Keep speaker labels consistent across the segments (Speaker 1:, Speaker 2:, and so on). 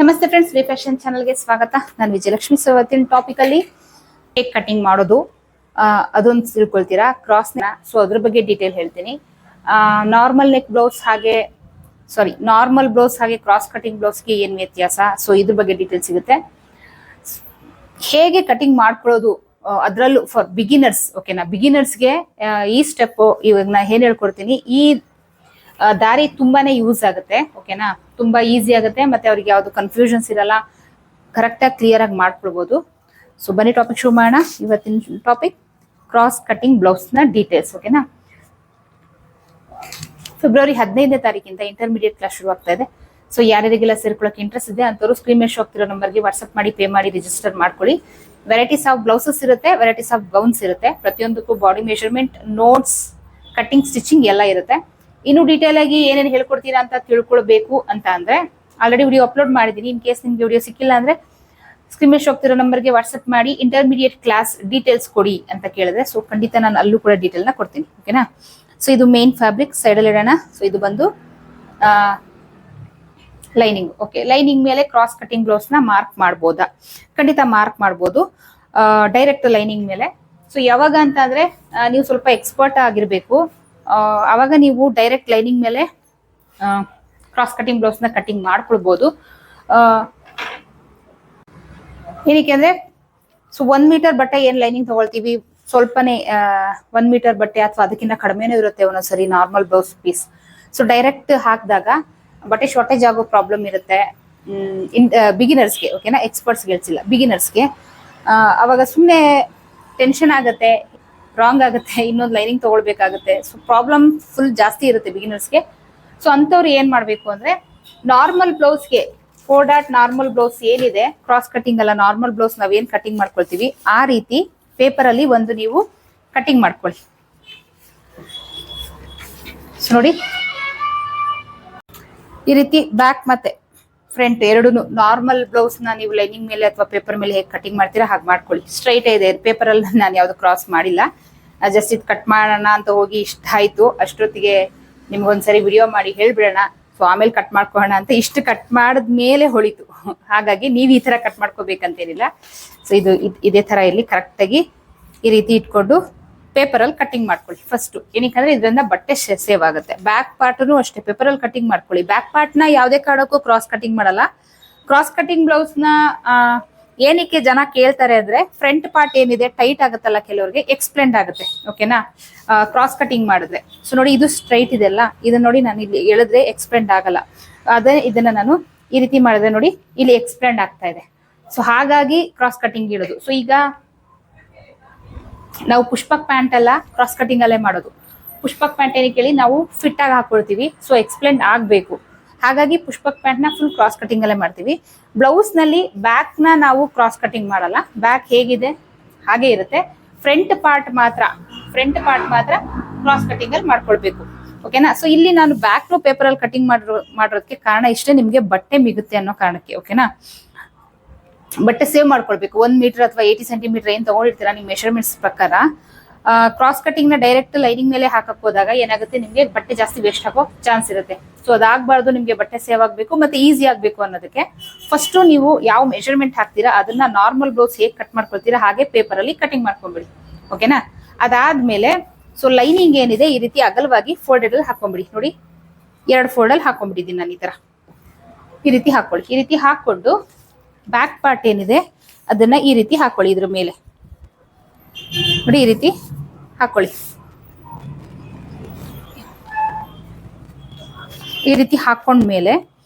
Speaker 1: ನಮಸ್ತೆ friends, V fashion ಚಾನಲ್ಗೆ ಸ್ವಾಗತ. ನಾನು ವಿಜಯಲಕ್ಷ್ಮಿ. ಸೊ ಇವತ್ತಿನ ಟಾಪಿಕ್ ಅಲ್ಲಿ ಕೇಕ್ ಕಟಿಂಗ್ ಮಾಡೋದು ಅದೊಂದು ತಿಳ್ಕೊಳ್ತೀರಾ. ಕ್ರಾಸ್ ಸೊ ಅದ್ರ ಬಗ್ಗೆ ಡೀಟೇಲ್ ಹೇಳ್ತೀನಿ. Normal neck blouse normal blouse ಹಾಗೆ ಕ್ರಾಸ್ ಕಟಿಂಗ್ ಬ್ಲೌಸ್ಗೆ ಏನ್ ವ್ಯತ್ಯಾಸ, ಸೊ ಇದ್ರ ಬಗ್ಗೆ ಡೀಟೇಲ್ ಸಿಗುತ್ತೆ. ಹೇಗೆ ಕಟಿಂಗ್ ಮಾಡ್ಕೊಳ್ಳೋದು ಅದರಲ್ಲೂ ಫಾರ್ ಬಿಗಿನರ್ಸ್. ಓಕೆನಾ, ಬಿಗಿನರ್ಸ್ಗೆ ಈ ಸ್ಟೆಪ್ ಇವಾಗ ನಾ ಏನ್ ಹೇಳ್ಕೊಡ್ತೀನಿ, ಈ ದಾರಿ ತುಂಬಾನೇ ಯೂಸ್ ಆಗುತ್ತೆ. ಓಕೆನಾ, ತುಂಬಾ ಈಸಿ ಆಗುತ್ತೆ, ಮತ್ತೆ ಅವ್ರಿಗೆ ಯಾವ್ದು ಕನ್ಫ್ಯೂಷನ್ಸ್ ಇರಲ್ಲ, ಕರೆಕ್ಟ್ ಆಗಿ ಕ್ಲಿಯರ್ ಆಗಿ ಮಾಡ್ಕೊಳ್ಬಹುದು. ಸೊ ಬನ್ನಿ ಟಾಪಿಕ್ ಶುರು ಮಾಡೋಣ. ಇವತ್ತಿನ ಟಾಪಿಕ್ ಕ್ರಾಸ್ ಕಟಿಂಗ್ ಬ್ಲೌಸ್ ನ ಡೀಟೇಲ್ಸ್. ಓಕೆನಾ, ಫೆಬ್ರವರಿ 15ನೇ ತಾರೀಕಿಂದ ಇಂಟರ್ಮೀಡಿಯೇಟ್ ಕ್ಲಾಸ್ ಶುರು ಆಗ್ತಾ ಇದೆ. ಸೊ ಯಾರ್ಯಾರಿಗೆಲ್ಲ ಸೇರ್ಕೊಳ್ಳೋಕೆ ಇಂಟ್ರೆಸ್ಟ್ ಇದೆ ಅಂತವರು ಸ್ಕ್ರೀನ್ ಮೇಲೆ ಶೋ ಆಗ್ತಿರೋ ನಂಬರ್ಗೆ ವಾಟ್ಸ್ಆಪ್ ಮಾಡಿ ಪೇ ಮಾಡಿ ರಿಜಿಸ್ಟರ್ ಮಾಡ್ಕೊಳ್ಳಿ. ವೆರೈಟೀಸ್ ಆಫ್ ಬ್ಲೌಸಸ್ ಇರುತ್ತೆ, ವೆರೈಟೀಸ್ ಆಫ್ ಗೌನ್ಸ್ ಇರುತ್ತೆ. ಪ್ರತಿಯೊಂದಕ್ಕೂ body measurement, notes, cutting, stitching ಎಲ್ಲ ಇರುತ್ತೆ. ಇನ್ನು ಡೀಟೇಲ್ ಆಗಿ ಏನೇನು ಹೇಳ್ಕೊಡ್ತೀರಾ ಅಂತ ತಿಳ್ಕೊಳ್ಬೇಕು ಅಂತ ಅಂದ್ರೆ ಆಲ್ರೆಡಿ ವಿಡಿಯೋ ಅಪ್ಲೋಡ್ ಮಾಡಿದೀನಿ. ಇನ್ ಕೇಸ್ ನಿಮ್ಗೆ ವಿಡಿಯೋ ಸಿಕ್ಕಿಲ್ಲ ಅಂದ್ರೆ ಸ್ಕ್ರೀನ್ ಮೇಲೆ ಶೋ ಆಗ್ತಿರೋ ನಂಬರ್ಗೆ ವಾಟ್ಸ್ಆಪ್ ಮಾಡಿ ಇಂಟರ್ಮೀಡಿಯೇಟ್ ಕ್ಲಾಸ್ ಡೀಟೇಲ್ಸ್ ಕೊಡಿ ಅಂತ ಕೇಳಿದ್ರೆ ಸೊ ಖಂಡಿತ ನಾನು ಅಲ್ಲೂ ಕೂಡ ಡೀಟೇಲ್ ನ ಕೊಡ್ತೀನಿ. ಓಕೆನಾ, ಸೊ ಇದು ಮೇನ್ ಫ್ಯಾಬ್ರಿಕ್ ಸೈಡಲ್ಲಿ ಇಡೋಣ. ಸೊ ಇದು ಬಂದು ಲೈನಿಂಗ್. ಓಕೆ, ಲೈನಿಂಗ್ ಮೇಲೆ ಕ್ರಾಸ್ ಕಟಿಂಗ್ ಬ್ಲೌಸ್ ನ ಮಾರ್ಕ್ ಮಾಡ್ಬೋದಾ? ಖಂಡಿತ ಮಾರ್ಕ್ ಮಾಡ್ಬೋದು, ಡೈರೆಕ್ಟ್ ಲೈನಿಂಗ್ ಮೇಲೆ. ಸೊ ಯಾವಾಗ ಅಂತ ಅಂದ್ರೆ ನೀವು ಸ್ವಲ್ಪ ಎಕ್ಸ್ಪರ್ಟ್ ಆಗಿರ್ಬೇಕು. ಅವಾಗ ನೀವು ಡೈರೆಕ್ಟ್ ಲೈನಿಂಗ್ ಮೇಲೆ ಕ್ರಾಸ್ ಕಟಿಂಗ್ ಬ್ಲೌಸ್ ನ ಕಟಿಂಗ್ ಮಾಡ್ಕೊಳ್ಬಹುದು. ಏನಕ್ಕೆ ಅಂದ್ರೆ ಸೊ 1 ಮೀಟರ್ ಬಟ್ಟೆ ಏನ್ ಲೈನಿಂಗ್ ತಗೊಳ್ತೀವಿ, ಸ್ವಲ್ಪನೇ 1 ಮೀಟರ್ ಬಟ್ಟೆ ಅಥವಾ ಅದಕ್ಕಿಂತ ಕಡಿಮೆನೂ ಇರುತ್ತೆ ಒಂದೊಂದ್ಸರಿ normal blouse piece. So direct ಹಾಕಿದಾಗ ಬಟ್ಟೆ ಶಾರ್ಟೇಜ್ ಆಗೋ ಪ್ರಾಬ್ಲಮ್ ಇರುತ್ತೆ ಬಿಗಿನರ್ಸ್ಗೆ. ಓಕೆನಾ, ಎಕ್ಸ್ಪರ್ಟ್ಸ್ ಗೆಲ್ಸಿಲ್ಲ, ಬಿಗಿನರ್ಸ್ಗೆ. ಅವಾಗ ಸುಮ್ಮನೆ ಟೆನ್ಷನ್ ಆಗುತ್ತೆ, ರಾಂಗ್ ಆಗುತ್ತೆ, ಇನ್ನೊಂದು ಲೈನಿಂಗ್ ತಗೊಳ್ಬೇಕಾಗುತ್ತೆ. ಸೊ ಪ್ರಾಬ್ಲಮ್ ಫುಲ್ ಜಾಸ್ತಿ ಇರುತ್ತೆ ಬಿಗಿನರ್ಸ್ಗೆ. ಸೊ ಅಂಥವ್ರು ಏನ್ ಮಾಡ್ಬೇಕು ಅಂದ್ರೆ ನಾರ್ಮಲ್ ಬ್ಲೌಸ್ಗೆ 4 ಡಾಟ್ ನಾರ್ಮಲ್ ಬ್ಲೌಸ್ ಏನಿದೆ, ಕ್ರಾಸ್ ಕಟಿಂಗ್ ಅಲ್ಲ, ನಾರ್ಮಲ್ ಬ್ಲೌಸ್ ನಾವೇನ್ ಕಟಿಂಗ್ ಮಾಡ್ಕೊಳ್ತೀವಿ ಆ ರೀತಿ ಪೇಪರ್ ಅಲ್ಲಿ ಒಂದು ನೀವು ಕಟಿಂಗ್ ಮಾಡ್ಕೊಳ್ಳಿ. ಸೊ ನೋಡಿ, ಈ ರೀತಿ ಬ್ಯಾಕ್ ಮತ್ತೆ ಫ್ರಂಟ್ ಎರಡೂ ನಾರ್ಮಲ್ ಬ್ಲೌಸ್ ನ ನೀವು ಲೈನಿಂಗ್ ಮೇಲೆ ಅಥವಾ ಪೇಪರ್ ಮೇಲೆ ಹೇಗೆ ಕಟಿಂಗ್ ಮಾಡ್ತೀರಾ ಹಾಗೆ ಮಾಡ್ಕೊಳ್ಳಿ. ಸ್ಟ್ರೈಟ್ ಇದೆ ಪೇಪರ್ ಅಲ್ಲಿ, ನಾನು ಯಾವ್ದು ಕ್ರಾಸ್ ಮಾಡಿಲ್ಲ. ಜಸ್ಟ್ ಇದು ಕಟ್ ಮಾಡೋಣ ಅಂತ ಹೋಗಿ ಇಷ್ಟ ಆಯ್ತು, ಅಷ್ಟೊತ್ತಿಗೆ ನಿಮ್ಗೊಂದ್ಸರಿ ವಿಡಿಯೋ ಮಾಡಿ ಹೇಳ್ಬಿಡೋಣ, ಸೊ ಆಮೇಲೆ ಕಟ್ ಮಾಡ್ಕೊಳ್ಳೋಣ ಅಂತ ಇಷ್ಟು ಕಟ್ ಮಾಡಿದ್ಮೇಲೆ ಹೊಳಿತು. ಹಾಗಾಗಿ ನೀವು ಈ ತರ ಕಟ್ ಮಾಡ್ಕೋಬೇಕಂತೇನಿಲ್ಲ. ಸೊ ಇದೇ ತರ ಇಲ್ಲಿ ಕರೆಕ್ಟ್ ಆಗಿ ಈ ರೀತಿ ಇಟ್ಕೊಂಡು ಪೇಪರ್ ಅಲ್ಲಿ ಕಟಿಂಗ್ ಮಾಡ್ಕೊಳ್ಳಿ ಫಸ್ಟ್. ಏನಕ್ಕಂದ್ರೆ ಇದರಿಂದ ಬಟ್ಟೆ ಸೇವ್ ಆಗುತ್ತೆ. ಬ್ಯಾಕ್ ಪಾರ್ಟ್ನು ಅಷ್ಟೇ ಪೇಪರ್ ಅಲ್ಲಿ ಕಟಿಂಗ್ ಮಾಡ್ಕೊಳ್ಳಿ. ಬ್ಯಾಕ್ ಪಾರ್ಟ್ ನ ಯಾವುದೇ ಕಾರಣಕ್ಕೂ ಕ್ರಾಸ್ ಕಟಿಂಗ್ ಮಾಡಲ್ಲ. ಕ್ರಾಸ್ ಕಟಿಂಗ್ ಬ್ಲೌಸ್ ನ ಏನಕ್ಕೆ ಜನ ಕೇಳ್ತಾರೆ ಅಂದ್ರೆ ಫ್ರಂಟ್ ಪಾರ್ಟ್ ಏನಿದೆ ಟೈಟ್ ಆಗುತ್ತಲ್ಲ ಕೆಲವರಿಗೆ, ಎಕ್ಸ್ಪ್ಲೆಂಡ್ ಆಗುತ್ತೆ. ಓಕೆನಾ, ಕ್ರಾಸ್ ಕಟಿಂಗ್ ಮಾಡಿದ್ರೆ. ಸೊ ನೋಡಿ, ಇದು ಸ್ಟ್ರೈಟ್ ಇದೆಲ್ಲ, ಇದನ್ನ ನೋಡಿ ನಾನು ಇಲ್ಲಿ ಎಳೆದ್ರೆ ಎಕ್ಸ್ಪ್ಲೆಂಡ್ ಆಗಲ್ಲ. ಅದೇ ಇದನ್ನ ನಾನು ಈ ರೀತಿ ಮಾಡಿದ್ರೆ ನೋಡಿ ಇಲ್ಲಿ ಎಕ್ಸ್ಪ್ಲೆಂಡ್ ಆಗ್ತಾ ಇದೆ. ಸೊ ಹಾಗಾಗಿ ಕ್ರಾಸ್ ಕಟಿಂಗ್ ಇಡೋದು. ಸೊ ಈಗ ನಾವು ಪುಷ್ಪಕ್ ಪ್ಯಾಂಟ್ ಎಲ್ಲ ಕ್ರಾಸ್ ಕಟಿಂಗ್ ಅಲ್ಲೇ ಮಾಡೋದು. ಪುಷ್ಪಕ್ ಪ್ಯಾಂಟ್ ಏನಕ್ಕೆ ಹೇಳಿ ನಾವು ಫಿಟ್ ಆಗಿ ಹಾಕೊಳ್ತೀವಿ, ಸೊ ಎಕ್ಸ್ಪ್ಲೆಂಡ್ ಆಗ್ಬೇಕು. ಹಾಗಾಗಿ ಪುಷ್ಪಕ್ ಪ್ಯಾಂಟ್ ನ ಫುಲ್ ಕ್ರಾಸ್ ಕಟಿಂಗ್ ಅಲ್ಲೇ ಮಾಡ್ತೀವಿ. ಬ್ಲೌಸ್ ನಲ್ಲಿ ಬ್ಯಾಕ್ ನ ನಾವು ಕ್ರಾಸ್ ಕಟಿಂಗ್ ಮಾಡಲ್ಲ, ಬ್ಯಾಕ್ ಹೇಗಿದೆ ಹಾಗೆ ಇರುತ್ತೆ. ಫ್ರಂಟ್ ಪಾರ್ಟ್ ಮಾತ್ರ ಕ್ರಾಸ್ ಕಟಿಂಗ್ ಅಲ್ಲಿ ಮಾಡ್ಕೊಳ್ಬೇಕು. ಓಕೆನಾ, ಸೊ ಇಲ್ಲಿ ನಾನು ಬ್ಯಾಕ್ ನು ಪೇಪರ್ ಅಲ್ಲಿ ಕಟಿಂಗ್ ಮಾಡೋದಕ್ಕೆ ಕಾರಣ ಇಷ್ಟೇ, ನಿಮ್ಗೆ ಬಟ್ಟೆ ಮಿಗುತ್ತೆ ಅನ್ನೋ ಕಾರಣಕ್ಕೆ. ಓಕೆನಾ, ಬಟ್ಟೆ ಸೇವ್ ಮಾಡ್ಕೊಳ್ಬೇಕು. 1 ಮೀಟರ್ ಅಥವಾ 80 ಸೆಂಟಿಮೀಟರ್ ಏನ್ ತಗೊಂಡಿರ್ತೀರಾ ನಿಮ್ ಮೆಷರ್ಮೆಂಟ್ಸ್ ಪ್ರಕಾರ, ಕ್ರಾಸ್ ಕಟಿಂಗ್ ನ ಡೈರೆಕ್ಟ್ ಲೈನಿಂಗ್ ಮೇಲೆ ಹಾಕಕ್ ಹೋದಾಗ ಏನಾಗುತ್ತೆ, ನಿಮ್ಗೆ ಬಟ್ಟೆ ಜಾಸ್ತಿ ವೇಸ್ಟ್ ಆಗೋ ಚಾನ್ಸ್ ಇರುತ್ತೆ. ಸೊ ಅದಾಗಬಾರ್ದು, ನಿಮ್ಗೆ ಬಟ್ಟೆ ಸೇವ್ ಆಗ್ಬೇಕು ಮತ್ತೆ ಈಸಿ ಆಗ್ಬೇಕು ಅನ್ನೋದಕ್ಕೆ ಫಸ್ಟ್ ನೀವು ಯಾವ ಮೆಷರ್ಮೆಂಟ್ ಹಾಕ್ತೀರಾ ಅದನ್ನ ನಾರ್ಮಲ್ ಬ್ಲೌಸ್ ಹೇಗೆ ಕಟ್ ಮಾಡ್ಕೊಳ್ತೀರಾ ಹಾಗೆ ಪೇಪರ್ ಅಲ್ಲಿ ಕಟಿಂಗ್ ಮಾಡ್ಕೊಂಡ್ಬಿಡಿ. ಓಕೆನಾ, ಅದಾದ್ಮೇಲೆ ಸೊ ಲೈನಿಂಗ್ ಏನಿದೆ ಈ ರೀತಿ ಅಗಲವಾಗಿ ಫೋಲ್ಡೆಡ್ ಅಲ್ಲಿ ಹಾಕೊಂಡ್ಬಿಡಿ. ನೋಡಿ, 2 ಫೋಲ್ಡ್ ಅಲ್ಲಿ ಹಾಕೊಂಡ್ಬಿಟ್ಟಿದ್ದೀನಿ ನಾನು. ಈ ತರ ಈ ರೀತಿ ಹಾಕೊಳ್ಳಿ. ಈ ರೀತಿ ಹಾಕೊಂಡು ಬ್ಯಾಕ್ ಪಾರ್ಟ್ ಏನಿದೆ ಅದನ್ನ ಈ ರೀತಿ ಹಾಕೊಳ್ಳಿ. ಇದ್ರ ಮೇಲೆ ನೋಡಿ, ಈ ರೀತಿ ಹಾಕೊಳ್ಳಿ. ಈ ರೀತಿ ಹಾಕೊಂಡ್ಮೇಲೆ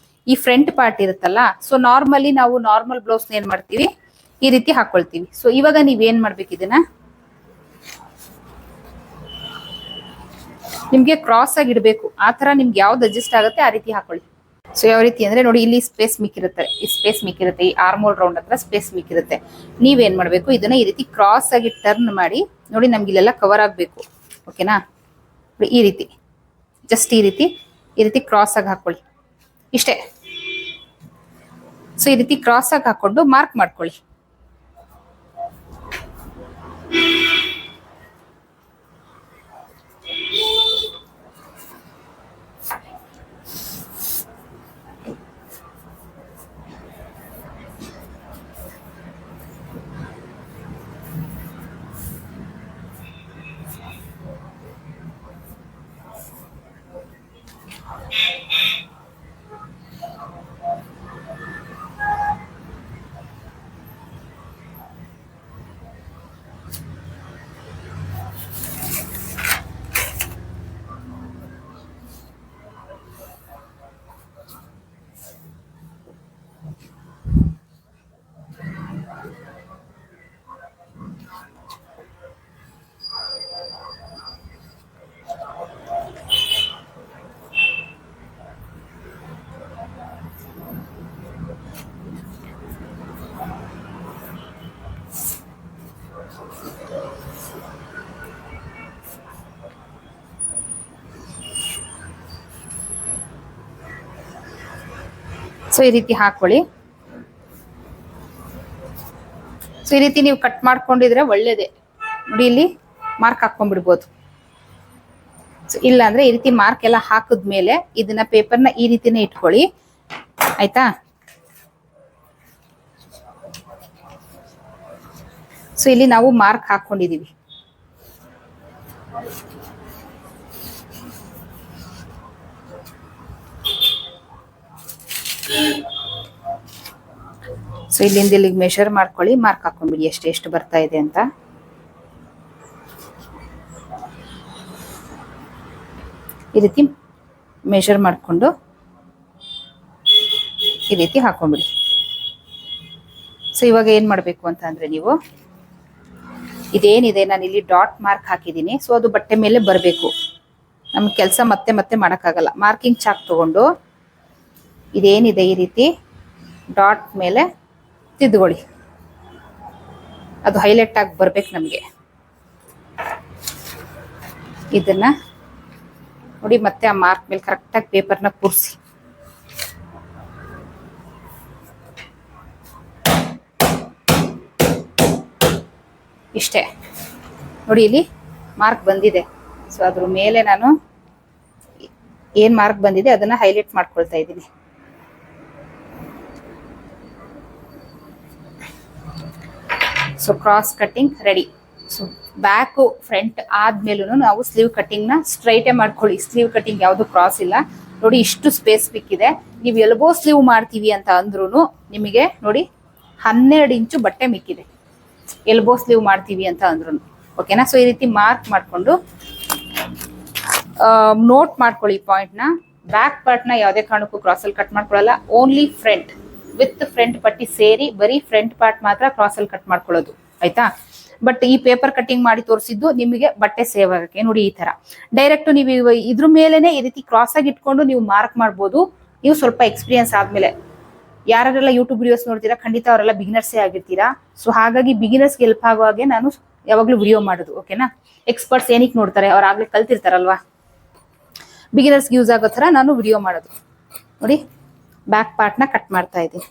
Speaker 1: ಈ ಫ್ರಂಟ್ ಪಾರ್ಟ್ ಇರುತ್ತಲ್ಲ, ಸೊ ನಾರ್ಮಲಿ ನಾವು ನಾರ್ಮಲ್ ಬ್ಲೌಸ್ ಏನ್ ಮಾಡ್ತೀವಿ ಈ ರೀತಿ ಹಾಕೊಳ್ತೀವಿ. ಸೊ ಇವಾಗ ನೀವೇನ್ ಮಾಡ್ಬೇಕು, ಇದನ್ನ ನಿಮ್ಗೆ ಕ್ರಾಸ್ ಆಗಿ ಇಡಬೇಕು. ಆ ತರ ನಿಮ್ಗೆ ಯಾವ್ದು ಅಡ್ಜಸ್ಟ್ ಆಗುತ್ತೆ ಆ ರೀತಿ ಹಾಕೊಳ್ಳಿ. ಸೊ ಯಾವ ರೀತಿ ಅಂದ್ರೆ ನೋಡಿ, ಇಲ್ಲಿ ಸ್ಪೇಸ್ ಮಿಕ್ಕಿರುತ್ತೆ, ಈ ಆರ್ಮೋಲ್ ರೌಂಡ್ ಹತ್ರ ಸ್ಪೇಸ್ ಮಿಕ್ಕಿರುತ್ತೆ. ನೀವೇನ್ ಮಾಡ್ಬೇಕು, ಇದನ್ನ ಈ ರೀತಿ ಕ್ರಾಸ್ ಆಗಿ ಟರ್ನ್ ಮಾಡಿ ನೋಡಿ, ನಮ್ಗೆ ಇಲ್ಲೆಲ್ಲ ಕವರ್ ಆಗ್ಬೇಕು. ಓಕೆನಾ, ಈ ರೀತಿ ಜಸ್ಟ್ ಈ ರೀತಿ ಕ್ರಾಸ್ ಆಗಿ ಹಾಕೊಳ್ಳಿ, ಇಷ್ಟೇ. ಸೊ ಈ ರೀತಿ ಕ್ರಾಸ್ ಆಗಿ ಹಾಕೊಂಡು ಮಾರ್ಕ್ ಮಾಡ್ಕೊಳ್ಳಿ. ಸೊ ಈ ರೀತಿ ಹಾಕೊಳ್ಳಿ. ಸೊ ಈ ರೀತಿ ನೀವು ಕಟ್ ಮಾಡ್ಕೊಂಡಿದ್ರೆ ಒಳ್ಳೇದೇ. ನೋಡಿ ಇಲ್ಲಿ ಮಾರ್ಕ್ ಹಾಕೊಂಡ್ಬಿಡ್ಬೋದು. ಸೊ ಇಲ್ಲ ಅಂದ್ರೆ ಈ ರೀತಿ ಮಾರ್ಕ್ ಎಲ್ಲ ಹಾಕಿದ್ಮೇಲೆ ಇದನ್ನ ಪೇಪರ್ನ ಈ ರೀತಿನೇ ಇಟ್ಕೊಳ್ಳಿ, ಆಯ್ತಾ. ಸೊ ಇಲ್ಲಿ ನಾವು ಮಾರ್ಕ್ ಹಾಕೊಂಡಿದೀವಿ. ಸೊ ಇಲ್ಲಿಂದ ಇಲ್ಲಿಗೆ ಮೆಷರ್ ಮಾಡ್ಕೊಳ್ಳಿ, ಮಾರ್ಕ್ ಹಾಕೊಂಡ್ಬಿಡಿ ಎಷ್ಟು ಬರ್ತಾ ಇದೆ ಅಂತ. ಈ ರೀತಿ ಮೆಷರ್ ಮಾಡಿಕೊಂಡು ಈ ರೀತಿ ಹಾಕೊಂಡ್ಬಿಡಿ. ಸೊ ಇವಾಗ ಏನ್ ಮಾಡ್ಬೇಕು ಅಂತ ಅಂದ್ರೆ ನೀವು ಇದೇನಿದೆ ನಾನು ಇಲ್ಲಿ ಡಾಟ್ ಮಾರ್ಕ್ ಹಾಕಿದ್ದೀನಿ, ಸೊ ಅದು ಬಟ್ಟೆ ಮೇಲೆ ಬರಬೇಕು. ನಮ್ಗೆ ಕೆಲಸ ಮತ್ತೆ ಮತ್ತೆ ಮಾಡೋಕ್ಕಾಗಲ್ಲ. ಮಾರ್ಕಿಂಗ್ ಚಾಕ್ ತಗೊಂಡು ಇದೇನಿದೆ ಈ ರೀತಿ ಡಾಟ್ ಮೇಲೆ ತಿದ್ದುಕೊಳ್ಳಿ, ಅದು ಹೈಲೈಟ್ ಆಗಿ ಬರ್ಬೇಕು ನಮಗೆ. ಇದನ್ನ ನೋಡಿ ಮತ್ತೆ ಆ ಮಾರ್ಕ್ ಮೇಲೆ ಕರೆಕ್ಟಾಗಿ ಪೇಪರ್ನ ಕೂರಿಸಿ. ಇಷ್ಟೇ ನೋಡಿ, ಇಲ್ಲಿ ಮಾರ್ಕ್ ಬಂದಿದೆ. ಸೊ ಅದ್ರ ಮೇಲೆ ನಾನು ಏನ್ ಮಾರ್ಕ್ ಬಂದಿದೆ ಅದನ್ನ ಹೈಲೈಟ್ ಮಾಡ್ಕೊಳ್ತಾ ಇದ್ದೀನಿ. So cross cutting ready. So back front ಆದ್ಮೇಲೂ ನಾವು ಸ್ಲೀವ್ ಕಟ್ಟಿಂಗ್ ನ ಸ್ಟ್ರೈಟೇ ಮಾಡ್ಕೊಳ್ಳಿ. ಸ್ಲೀವ್ ಕಟ್ಟಿಂಗ್ ಯಾವುದು ಕ್ರಾಸ್ ಇಲ್ಲ. ನೋಡಿ ಇಷ್ಟು ಸ್ಪೇಸ್ ಬಿಕ್ಕಿದೆ. ನೀವು ಎಲ್ಬೋ ಸ್ಲೀವ್ ಮಾಡ್ತೀವಿ ಅಂತ ಅಂದ್ರೂ ನಿಮಗೆ ನೋಡಿ 12 ಇಂಚು ಬಟ್ಟೆ ಮಿಕ್ಕಿದೆ, ಎಲ್ಬೋ ಸ್ಲೀವ್ ಮಾಡ್ತೀವಿ ಅಂತ ಅಂದ್ರೂ. ಓಕೆನಾ. ಸೊ ಈ ರೀತಿ ಮಾರ್ಕ್ ಮಾಡ್ಕೊಂಡು ನೋಟ್ ಮಾಡ್ಕೊಳ್ಳಿ ಪಾಯಿಂಟ್ನ. ಬ್ಯಾಕ್ ಪಾರ್ಟ್ನ ಯಾವುದೇ ಕಾರಣಕ್ಕೂ ಕ್ರಾಸಲ್ಲಿ ಕಟ್ ಮಾಡ್ಕೊಳ್ಳಲ್ಲ. ಓನ್ಲಿ ಫ್ರಂಟ್ ವಿತ್ ಫ್ರಂಟ್ ಪಟ್ಟಿ ಸೇರಿ ಬರೀ ಫ್ರಂಟ್ ಪಾರ್ಟ್ ಮಾತ್ರ ಕ್ರಾಸಲ್ಲಿ ಕಟ್ ಮಾಡ್ಕೊಳ್ಳೋದು, ಆಯ್ತಾ. ಬಟ್ ಈ ಪೇಪರ್ ಕಟ್ಟಿಂಗ್ ಮಾಡಿ ತೋರಿಸಿದ್ದು ನಿಮಗೆ ಬಟ್ಟೆ ಸೇವ್ ಆಗಕ್ಕೆ. ನೋಡಿ ಈ ತರ ಡೈರೆಕ್ಟ್ ನೀವು ಇದ್ರ ಮೇಲೆನೆ ಈ ರೀತಿ ಕ್ರಾಸ್ ಆಗಿ ಇಟ್ಕೊಂಡು ನೀವು ಮಾರ್ಕ್ ಮಾಡ್ಬೋದು. ನೀವು ಸ್ವಲ್ಪ ಎಕ್ಸ್ಪೀರಿಯನ್ಸ್ ಆದ್ಮೇಲೆ, ಯಾರೆಲ್ಲ ಯೂಟ್ಯೂಬ್ ವಿಡಿಯೋಸ್ ನೋಡ್ತೀರಾ ಖಂಡಿತ ಅವರೆಲ್ಲ ಬಿಗಿನರ್ಸೇ ಆಗಿರ್ತೀರಾ. ಸೊ ಹಾಗಾಗಿ ಬಿಗಿನರ್ಸ್ಗೆ ಹೆಲ್ಪ್ ಆಗೋ ಹಾಗೆ ನಾನು ಯಾವಾಗ್ಲೂ ವಿಡಿಯೋ ಮಾಡೋದು. ಓಕೆನಾ. ಎಕ್ಸ್ಪರ್ಟ್ಸ್ ಏನಕ್ಕೆ ನೋಡ್ತಾರೆ, ಅವ್ರು ಆಗ್ಲೇ ಕಲ್ತಿರ್ತಾರಲ್ವಾ. ಬಿಗಿನರ್ಸ್ಗೆ ಯೂಸ್ ಆಗೋ ತರ ನಾನು ವಿಡಿಯೋ ಮಾಡೋದು. ನೋಡಿ ಬ್ಯಾಕ್ ಪಾರ್ಟ್ನ ಕಟ್ ಮಾಡ್ತಾ ಇದ್ದೀನಿ.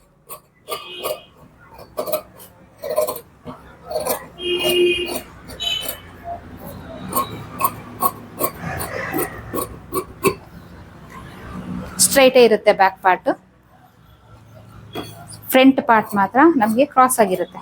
Speaker 1: ಸ್ಟ್ರೈಟೇ ಇರುತ್ತೆ ಬ್ಯಾಕ್ ಪಾರ್ಟ್, ಫ್ರಂಟ್ ಪಾರ್ಟ್ ಮಾತ್ರ ನಮಗೆ ಕ್ರಾಸ್ ಆಗಿರುತ್ತೆ.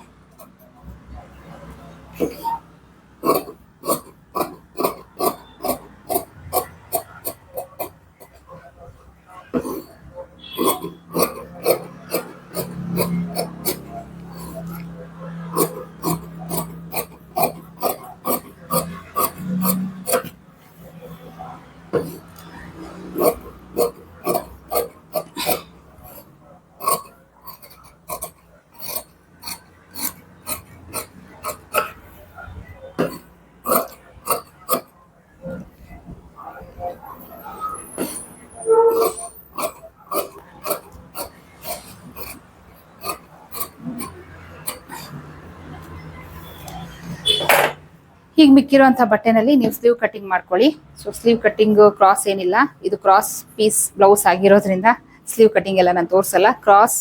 Speaker 1: ಹೀಗೆ ಮಿಕ್ಕಿರುವಂಥ ಬಟ್ಟೆನಲ್ಲಿ ನೀವು ಸ್ಲೀವ್ ಕಟ್ಟಿಂಗ್ ಮಾಡ್ಕೊಳ್ಳಿ. ಸೊ ಸ್ಲೀವ್ ಕಟ್ಟಿಂಗ್ ಕ್ರಾಸ್ ಏನಿಲ್ಲ, ಇದು ಕ್ರಾಸ್ ಪೀಸ್ ಬ್ಲೌಸ್ ಆಗಿರೋದ್ರಿಂದ ಸ್ಲೀವ್ ಕಟ್ಟಿಂಗ್ ಎಲ್ಲ ನಾನು ತೋರಿಸಲ್ಲ. ಕ್ರಾಸ್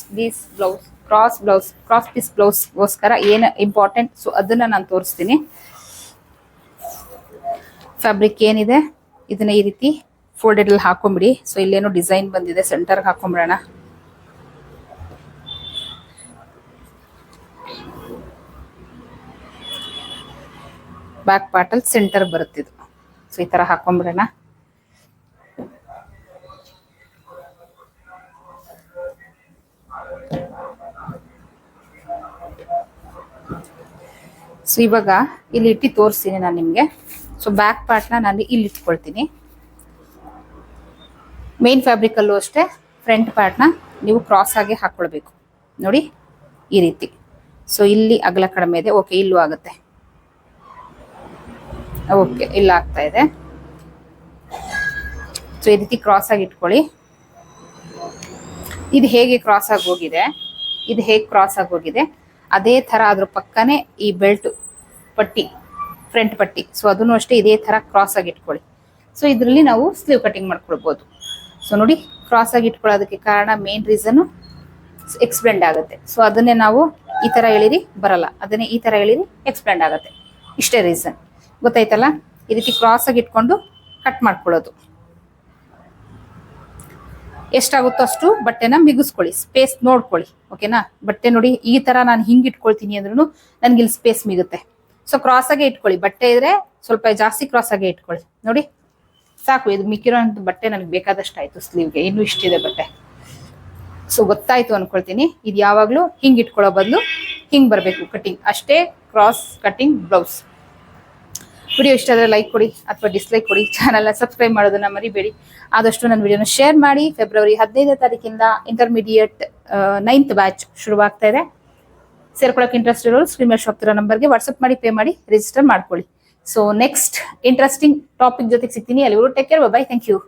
Speaker 1: ಪೀಸ್ ಬ್ಲೌಸ್ಗೋಸ್ಕರ ಏನು ಇಂಪಾರ್ಟೆಂಟ್ ಸೊ ಅದನ್ನ ನಾನು ತೋರಿಸ್ತೀನಿ. ಫ್ಯಾಬ್ರಿಕ್ ಏನಿದೆ ಇದನ್ನ ಈ ರೀತಿ ಫೋಲ್ಡೆಡ್ ಅಲ್ಲಿ ಹಾಕೊಂಬಿಡಿ. ಸೊ ಇಲ್ಲೇನೋ ಡಿಸೈನ್ ಬಂದಿದೆ, ಸೆಂಟರ್ಗೆ ಹಾಕೊಂಬಿಡೋಣ. ಬ್ಯಾಕ್ ಪಾರ್ಟಲ್ಲಿ ಸೆಂಟರ್ ಬರುತ್ತಿದ್ದು. ಸೊ ಈ ತರ ಹಾಕೊಂಡ್ಬಿಡೋಣ. ಸೊ ಇವಾಗ ಇಲ್ಲಿ ಇಟ್ಟು ತೋರಿಸ್ತೀನಿ ನಾನು ನಿಮಗೆ. ಸೊ ಬ್ಯಾಕ್ ಪಾರ್ಟ್ನ ನಾನು ಇಲ್ಲಿ ಇಟ್ಕೊಳ್ತೀನಿ. ಮೇನ್ ಫ್ಯಾಬ್ರಿಕ್ ಅಲ್ಲೂ ಅಷ್ಟೇ ಫ್ರಂಟ್ ಪಾರ್ಟ್ನ ನೀವು ಕ್ರಾಸ್ ಆಗಿ ಹಾಕೊಳ್ಬೇಕು. ನೋಡಿ ಈ ರೀತಿ. ಸೊ ಇಲ್ಲಿ ಅಗಲ ಕಡಿಮೆ ಇದೆ, ಓಕೆ ಇಲ್ಲೂ ಆಗುತ್ತೆ, ಓಕೆ ಇಲ್ಲ ಆಗ್ತಾ ಇದೆ. ಸೊ ಈ ರೀತಿ ಕ್ರಾಸ್ ಆಗಿ ಇಟ್ಕೊಳ್ಳಿ. ಇದು ಹೇಗೆ ಕ್ರಾಸ್ ಆಗಿ ಹೋಗಿದೆ ಅದೇ ತರ ಅದ್ರ ಪಕ್ಕನೆ ಈ ಬೆಲ್ಟ್ ಪಟ್ಟಿ, ಫ್ರಂಟ್ ಪಟ್ಟಿ, ಸೊ ಅದನ್ನು ಅಷ್ಟೇ ಇದೇ ತರ ಕ್ರಾಸ್ ಆಗಿ ಇಟ್ಕೊಳ್ಳಿ. ಸೊ ಇದರಲ್ಲಿ ನಾವು ಸ್ಲೀವ್ ಕಟಿಂಗ್ ಮಾಡ್ಕೊಳ್ಬಹುದು. ಸೊ ನೋಡಿ ಕ್ರಾಸ್ ಆಗಿ ಇಟ್ಕೊಳ್ಳೋದಕ್ಕೆ ಕಾರಣ ಮೇನ್ ರೀಸನ್ ಎಕ್ಸ್ಪ್ಲೆಂಡ್ ಆಗುತ್ತೆ. ಸೊ ಅದನ್ನೇ ನಾವು ಈ ತರ ಹೇಳಿರಿ ಬರಲ್ಲ, ಅದನ್ನೇ ಈ ತರ ಹೇಳಿರಿ ಎಕ್ಸ್ಪ್ಲೆಂಡ್ ಆಗುತ್ತೆ. ಇಷ್ಟೇ ರೀಸನ್. ಗೊತ್ತಾಯ್ತಲ್ಲ? ಈ ರೀತಿ ಕ್ರಾಸ್ ಆಗಿ ಇಟ್ಕೊಂಡು ಕಟ್ ಮಾಡ್ಕೊಳ್ಳೋದು. ಎಷ್ಟಾಗುತ್ತೋ ಅಷ್ಟು ಬಟ್ಟೆನ ಮಿಗಿಸ್ಕೊಳ್ಳಿ, ಸ್ಪೇಸ್ ನೋಡ್ಕೊಳ್ಳಿ. ಓಕೆನಾ? ಬಟ್ಟೆ ನೋಡಿ ಈ ತರ ನಾನು ಹಿಂಗ್ ಇಟ್ಕೊಳ್ತೀನಿ ಅಂದ್ರೂ ನನ್ಗೆ ಇಲ್ಲಿ ಸ್ಪೇಸ್ ಮಿಗುತ್ತೆ. ಸೊ ಕ್ರಾಸ್ ಆಗೇ ಇಟ್ಕೊಳ್ಳಿ. ಬಟ್ಟೆ ಇದ್ರೆ ಸ್ವಲ್ಪ ಜಾಸ್ತಿ ಕ್ರಾಸ್ ಆಗೇ ಇಟ್ಕೊಳ್ಳಿ. ನೋಡಿ ಸಾಕು. ಇದು ಮಿಕ್ಕಿರೋ ಬಟ್ಟೆ ನನಗೆ ಬೇಕಾದಷ್ಟು ಆಯ್ತು ಸ್ಲೀವ್ಗೆ. ಇನ್ನೂ ಇಷ್ಟಿದೆ ಬಟ್ಟೆ. ಸೊ ಗೊತ್ತಾಯ್ತು ಅನ್ಕೊಳ್ತೀನಿ. ಇದು ಯಾವಾಗ್ಲೂ ಹಿಂಗ್ ಇಟ್ಕೊಳ್ಳೋ ಬದಲು ಹಿಂಗ್ ಬರಬೇಕು ಕಟಿಂಗ್. ಅಷ್ಟೇ ಕ್ರಾಸ್ ಕಟಿಂಗ್ ಬ್ಲೌಸ್. ವಿಡಿಯೋ ಇಷ್ಟ ಆದರೆ ಲೈಕ್ ಕೊಡಿ ಅಥವಾ ಡಿಸ್ಲೈಕ್ ಕೊಡಿ. ಚಾನಲ್ನ ಸಬ್ಸ್ಕ್ರೈಬ್ ಮಾಡೋದನ್ನ ಮರಿಬೇಡಿ. ಆದಷ್ಟು ನನ್ನ ವಿಡಿಯೋನ ಶೇರ್ ಮಾಡಿ. ಫೆಬ್ರವರಿ 15ನೇ ತಾರೀಕಿಂದ ಇಂಟರ್ಮೀಡಿಯೇಟ್ 9th ಬ್ಯಾಚ್ ಶುರುವಾಗ್ತಾ ಇದೆ. ಸೇರ್ಕೊಳ್ಳೋಕೆ ಇಂಟ್ರೆಸ್ಟ್ ಇರೋರು ಸ್ಕ್ರೀನ್ ಮೇಲೆ ಶಾಪ್ ಇರೋ ನಂಬರ್ಗೆ ವಾಟ್ಸ್ಆಪ್ ಮಾಡಿ ಪೇ ಮಾಡಿ ರಿಜಿಸ್ಟರ್ ಮಾಡ್ಕೊಳ್ಳಿ. ಸೊ ನೆಕ್ಸ್ಟ್ ಇಂಟ್ರೆಸ್ಟಿಂಗ್ ಟಾಪಿಕ್ ಜೊತೆಗೆ ಸಿಗ್ತೀನಿ. ಅಲ್ಲಿವರೆಗೂ take care. Bye. Thank you.